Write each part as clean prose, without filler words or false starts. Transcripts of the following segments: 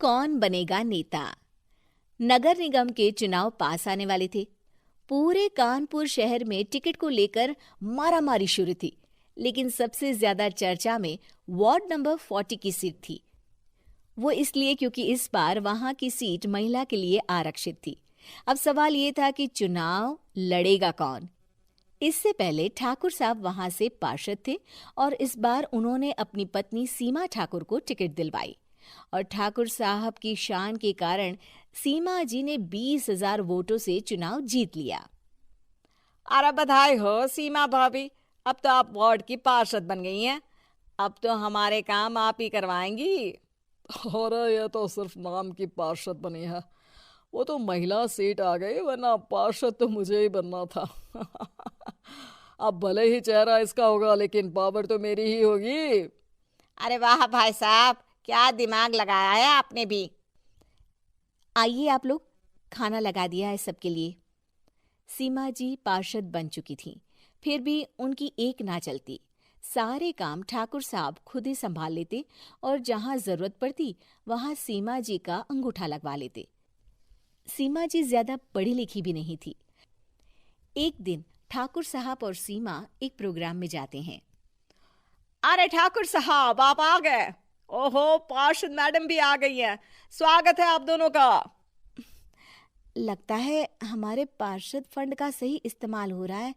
कौन बनेगा नेता। नगर निगम के चुनाव पास आने वाले थे। पूरे कानपुर शहर में टिकट को लेकर मारामारी शुरू थी, लेकिन सबसे ज्यादा चर्चा में वार्ड नंबर 40 की सीट थी। वो इसलिए क्योंकि इस बार वहां की सीट महिला के लिए आरक्षित थी। अब सवाल ये था कि चुनाव लड़ेगा कौन। इससे पहले ठाकुर साहब वहां से पार्षद थे और इस बार उन्होंने अपनी पत्नी सीमा ठाकुर को टिकट दिलवाई और ठाकुर साहब की शान के कारण सीमा जी ने 20,000 वोटों से चुनाव जीत लिया। अरे बधाई हो सीमा भाभी, अब तो आप वार्ड की पार्षद बन गई हैं। अब तो हमारे काम आप ही करवाएंगी। अरे ये तो सिर्फ नाम की पार्षद बनी है, वो तो महिला सीट आ गई, वरना पार्षद तो मुझे ही बनना था। अब भले ही चेहरा इसका होगा, लेकिन पावर तो मेरी ही होगी। अरे वाह भाई साहब, क्या दिमाग लगाया है आपने भी। आइए आप लोग, खाना लगा दिया है सबके लिए। सीमा जी पार्षद बन चुकी थीं, फिर भी उनकी एक ना चलती। सारे काम ठाकुर साहब खुद ही संभाल लेते और जहां जरूरत पड़ती वहां सीमा जी का अंगूठा लगवा लेते। सीमा जी ज्यादा पढ़ी लिखी भी नहीं थी। एक दिन ठाकुर साहब और सीमा एक प्रोग्राम में जाते हैं। अरे ठाकुर साहब, आप आ गए। ओहो, पार्षद मैडम भी आ गई हैं। स्वागत है आप दोनों का। लगता है हमारे पार्षद फंड का सही इस्तेमाल हो रहा है।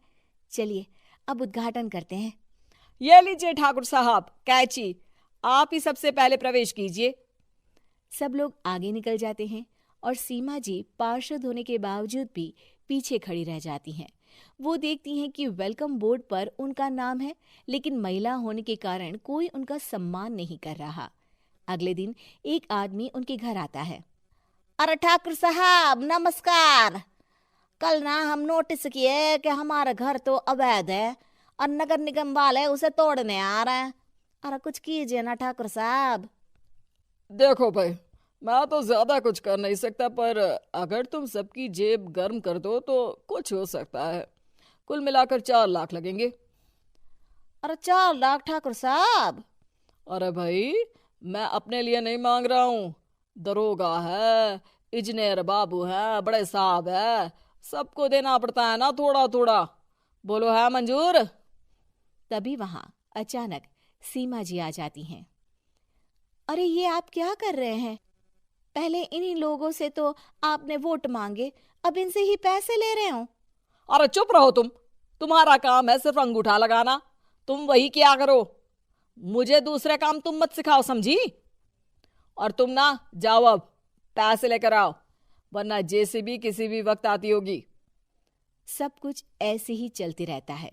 चलिए अब उद्घाटन करते हैं। ये लीजिए ठाकुर साहब कैची, आप ही सबसे पहले प्रवेश कीजिए। सब लोग आगे निकल जाते हैं और सीमा जी पार्षद होने के बावजूद भी पीछे खड़ी रह जाती हैं। वो देखती हैं कि वेलकम बोर्ड पर उनका नाम है, लेकिन महिला होने के कारण कोई उनका सम्मान नहीं कर रहा। अगले दिन एक आदमी उनके घर आता है। अरे ठाकुर साहब नमस्कार। कल ना हम नोटिस किए कि हमारा घर तो अवैध है और नगर निगम वाले उसे तोड़ने आ रहे हैं। अरे कुछ कीजिए ना ठाकुर साहब। देखो भाई, मैं तो ज्यादा कुछ कर नहीं सकता, पर अगर तुम सबकी जेब गर्म कर दो तो कुछ हो सकता है। कुल मिलाकर 4 लाख लगेंगे। अरे 4 लाख ठाकुर साहब? अरे भाई, मैं अपने लिए नहीं मांग रहा हूँ। दरोगा है, इंजीनियर बाबू है, बड़े साहब है, सबको देना पड़ता है ना थोड़ा थोड़ा। बोलो है मंजूर? तभी वहां अचानक सीमा जी आ जाती हैं। अरे ये आप क्या कर रहे हैं? पहले इन्हीं लोगों से तो आपने वोट मांगे, अब इनसे ही पैसे ले रहे हो। अरे चुप रहो तुम, तुम्हारा काम है सिर्फ अंगूठा लगाना, तुम वही किया करो। मुझे दूसरे काम तुम मत सिखाओ, समझी? और तुम ना जाओ, अब पैसे लेकर आओ, वरना जेसीबी किसी भी वक्त आती होगी। सब कुछ ऐसे ही चलते रहता है।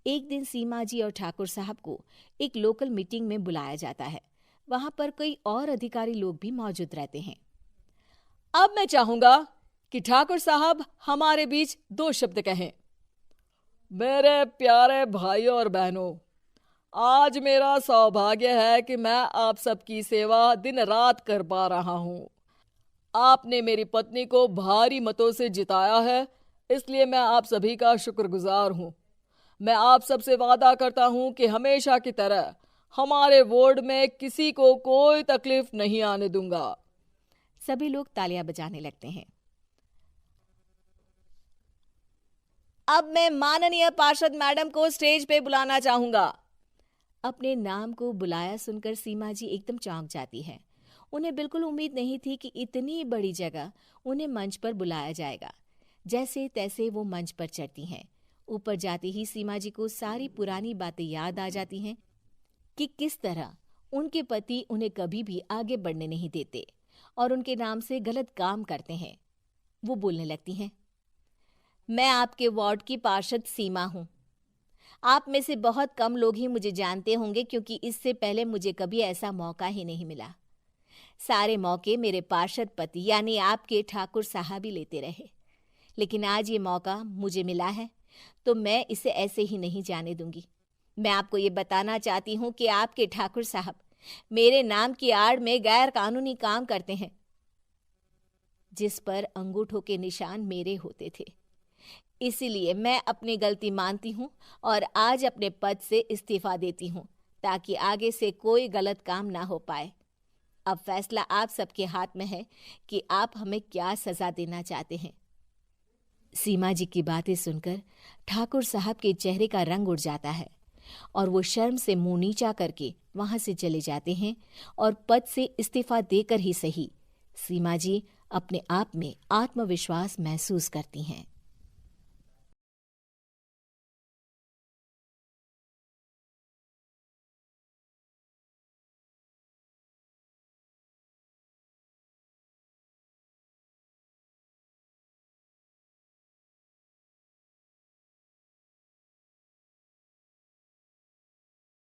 एक दिन सीमा जी और ठाकुर साहब को एक लोकल मीटिंग में बुलाया जाता है। वहां पर कई और अधिकारी लोग भी मौजूद रहते हैं। अब मैं चाहूंगा कि ठाकुर साहब हमारे बीच 2 शब्द कहें। मेरे प्यारे भाइयों और बहनों, आज मेरा सौभाग्य है कि मैं आप सबकी सेवा दिन रात कर पा रहा हूं। आपने मेरी पत्नी को भारी मतों से जिताया है, इसलिए मैं आप सभी का शुक्रगुजार हूं। मैं आप सबसे वादा करता हूं कि हमेशा की तरह हमारे वार्ड में किसी को कोई तकलीफ नहीं आने दूंगा। सभी लोग तालियां बजाने लगते हैं। अब मैं माननीय पार्षद मैडम को स्टेज पे बुलाना चाहूंगा। अपने नाम को बुलाया सुनकर सीमा जी एकदम चौंक जाती है। उन्हें बिल्कुल उम्मीद नहीं थी कि इतनी बड़ी जगह उन्हें मंच पर बुलाया जाएगा। जैसे तैसे वो मंच पर चढ़ती हैं। ऊपर जाते ही सीमा जी को सारी पुरानी बातें याद आ जाती हैं कि किस तरह उनके पति उन्हें कभी भी आगे बढ़ने नहीं देते और उनके नाम से गलत काम करते हैं। वो बोलने लगती हैं। मैं आपके वार्ड की पार्षद सीमा हूँ। आप में से बहुत कम लोग ही मुझे जानते होंगे, क्योंकि इससे पहले मुझे कभी ऐसा मौका ही नहीं मिला। सारे मौके मेरे पार्षद पति यानी आपके ठाकुर साहब ही लेते रहे, लेकिन आज ये मौका मुझे मिला है तो मैं इसे ऐसे ही नहीं जाने दूंगी। मैं आपको ये बताना चाहती हूँ कि आपके ठाकुर साहब मेरे नाम की आड़ में गैर कानूनी काम करते हैं, जिस पर अंगूठों के निशान मेरे होते थे। इसीलिए मैं अपनी गलती मानती हूँ और आज अपने पद से इस्तीफा देती हूँ, ताकि आगे से कोई गलत काम ना हो पाए। अब फैसला आप सबके हाथ में है कि आप हमें क्या सजा देना चाहते हैं। सीमा जी की बातें सुनकर ठाकुर साहब के चेहरे का रंग उड़ जाता है और वो शर्म से मुंह नीचा करके वहां से चले जाते हैं और पद से इस्तीफा देकर ही सही सीमा जी अपने आप में आत्मविश्वास महसूस करती हैं।